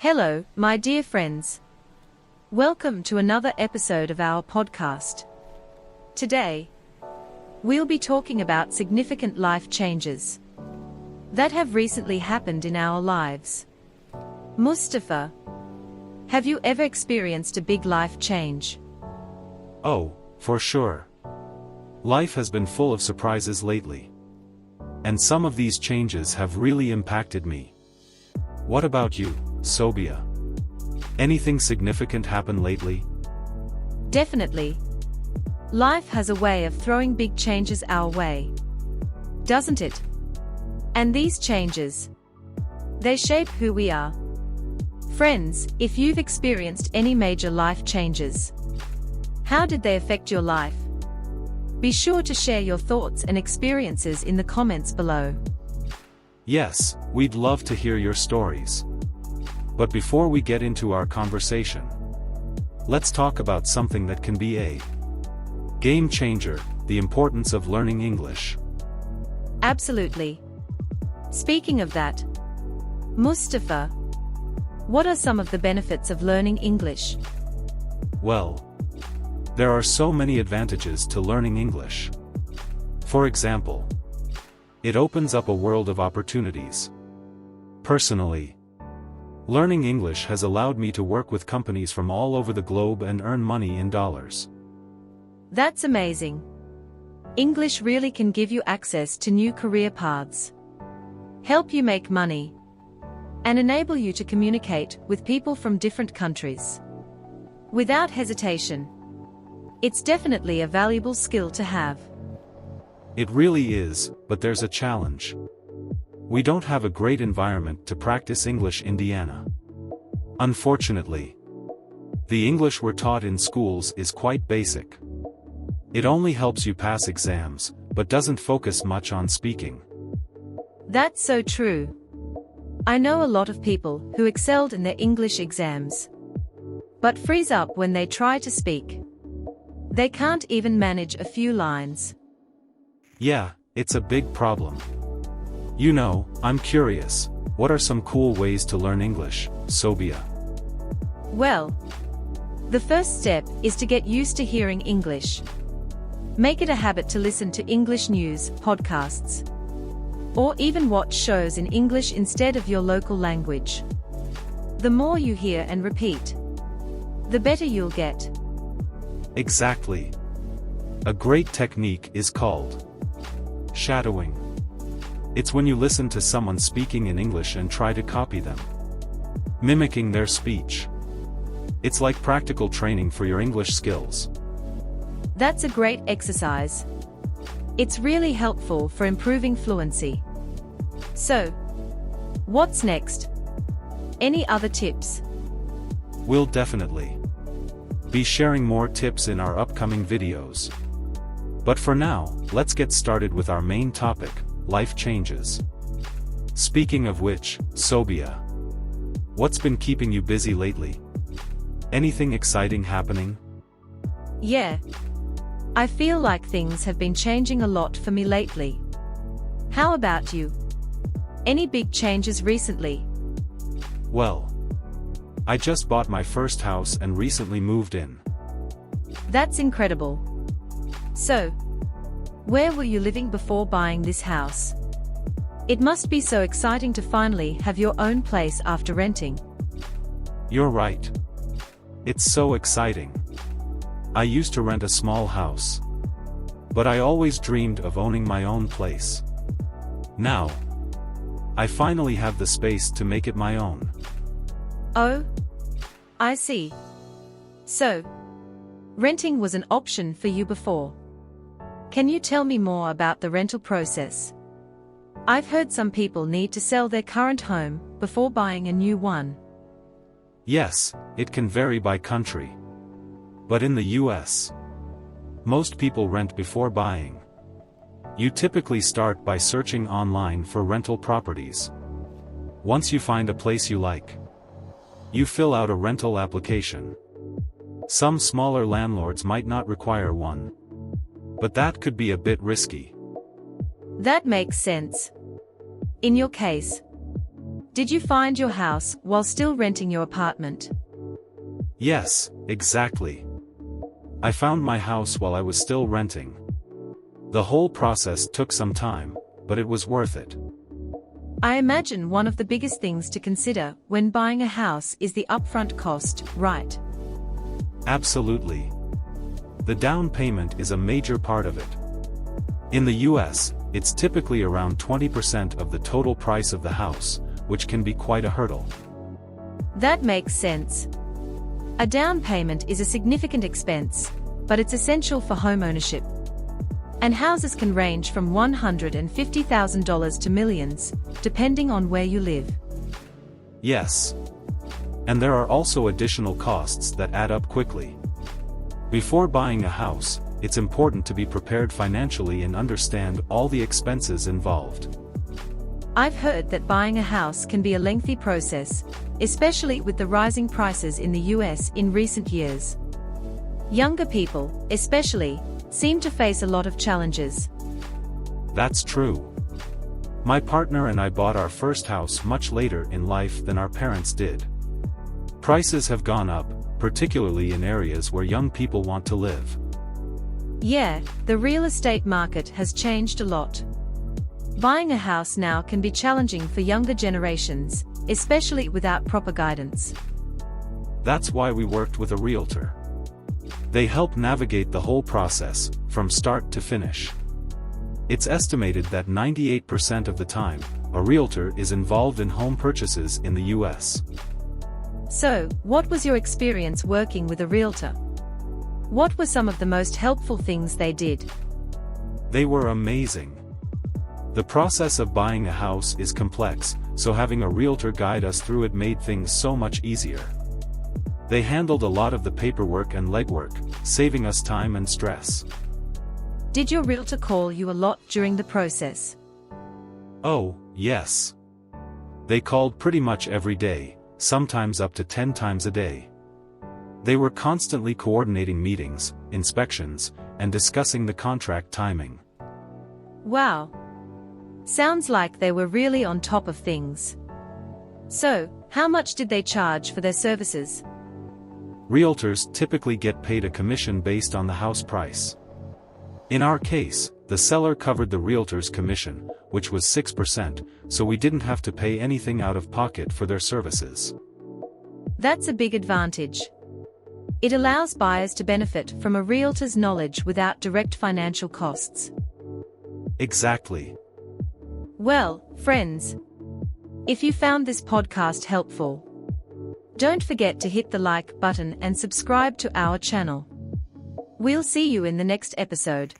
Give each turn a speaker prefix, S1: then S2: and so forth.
S1: Hello, my dear friends. Welcome to another episode of our podcast. Today, we'll be talking about significant life changes that have recently happened in our lives. Mustafa, have you ever experienced a big life change?
S2: Oh, for sure. Life has been full of surprises lately. And some of these changes have really impacted me. What about you, Sobia? Anything significant happen lately?
S1: Definitely. Life has a way of throwing big changes our way, doesn't it? And these changes, they shape who we are. Friends, if you've experienced any major life changes, how did they affect your life? Be sure to share your thoughts and experiences in the comments below.
S2: Yes, we'd love to hear your stories. But before we get into our conversation, let's talk about something that can be a game changer: the importance of learning English.
S1: Absolutely. Speaking of that, Mustafa, what are some of the benefits of learning English?
S2: Well, there are so many advantages to learning English. For example, it opens up a world of opportunities. Personally, learning English has allowed me to work with companies from all over the globe and earn money in dollars.
S1: That's amazing. English really can give you access to new career paths, help you make money, and enable you to communicate with people from different countries. Without hesitation, it's definitely a valuable skill to have.
S2: It really is, but there's a challenge. We don't have a great environment to practice English in Indiana. Unfortunately, the English we're taught in schools is quite basic. It only helps you pass exams, but doesn't focus much on speaking.
S1: That's so true. I know a lot of people who excelled in their English exams, but freeze up when they try to speak. They can't even manage a few lines.
S2: Yeah, it's a big problem. You know, I'm curious, what are some cool ways to learn English, Sobia?
S1: Well, the first step is to get used to hearing English. Make it a habit to listen to English news, podcasts, or even watch shows in English instead of your local language. The more you hear and repeat, the better you'll get.
S2: Exactly. A great technique is called shadowing. It's when you listen to someone speaking in English and try to copy them, mimicking their speech. It's like practical training for your English skills.
S1: That's a great exercise. It's really helpful for improving fluency. So, what's next? Any other tips?
S2: We'll definitely be sharing more tips in our upcoming videos. But for now, let's get started with our main topic: life changes. Speaking of which, Sobia, what's been keeping you busy lately? Anything exciting happening?
S1: Yeah. I feel like things have been changing a lot for me lately. How about you? Any big changes recently?
S2: Well, I just bought my first house and recently moved in.
S1: That's incredible. So, where were you living before buying this house? It must be so exciting to finally have your own place after renting.
S2: You're right. It's so exciting. I used to rent a small house, but I always dreamed of owning my own place. Now, I finally have the space to make it my own.
S1: Oh, I see. So, renting was an option for you before. Can you tell me more about the rental process? I've heard some people need to sell their current home before buying a new one.
S2: Yes, it can vary by country. But in the US, most people rent before buying. You typically start by searching online for rental properties. Once you find a place you like, you fill out a rental application. Some smaller landlords might not require one, but that could be a bit risky.
S1: That makes sense. In your case, Did you find your house while still renting your apartment?
S2: Yes, exactly. I found my house while I was still renting. The whole process took some time, but it was worth it.
S1: I imagine one of the biggest things to consider when buying a house is the upfront cost, right?
S2: Absolutely. The down payment is a major part of it. In the US, it's typically around 20% of the total price of the house, which can be quite a hurdle.
S1: That makes sense. A down payment is a significant expense, but it's essential for homeownership. And houses can range from $150,000 to millions, depending on where you live.
S2: Yes. And there are also additional costs that add up quickly. Before buying a house, it's important to be prepared financially and understand all the expenses involved.
S1: I've heard that buying a house can be a lengthy process, especially with the rising prices in the US in recent years. Younger people, especially, seem to face a lot of challenges.
S2: That's true. My partner and I bought our first house much later in life than our parents did. Prices have gone up, particularly in areas where young people want to live.
S1: Yeah, the real estate market has changed a lot. Buying a house now can be challenging for younger generations, especially without proper guidance.
S2: That's why we worked with a realtor. They help navigate the whole process, from start to finish. It's estimated that 98% of the time, a realtor is involved in home purchases in the US.
S1: So, what was your experience working with a realtor? What were some of the most helpful things they did?
S2: They were amazing. The process of buying a house is complex, so having a realtor guide us through it made things so much easier. They handled a lot of the paperwork and legwork, saving us time and stress.
S1: Did your realtor call you a lot during the process?
S2: Oh, yes. They called pretty much every day, sometimes up to 10 times a day. They were constantly coordinating meetings, inspections, and discussing the contract timing.
S1: Wow. Sounds like they were really on top of things. So, how much did they charge for their services?
S2: Realtors typically get paid a commission based on the house price. In our case, the seller covered the realtor's commission, which was 6%, so we didn't have to pay anything out of pocket for their services.
S1: That's a big advantage. It allows buyers to benefit from a realtor's knowledge without direct financial costs.
S2: Exactly.
S1: Well, friends, if you found this podcast helpful, don't forget to hit the like button and subscribe to our channel. We'll see you in the next episode.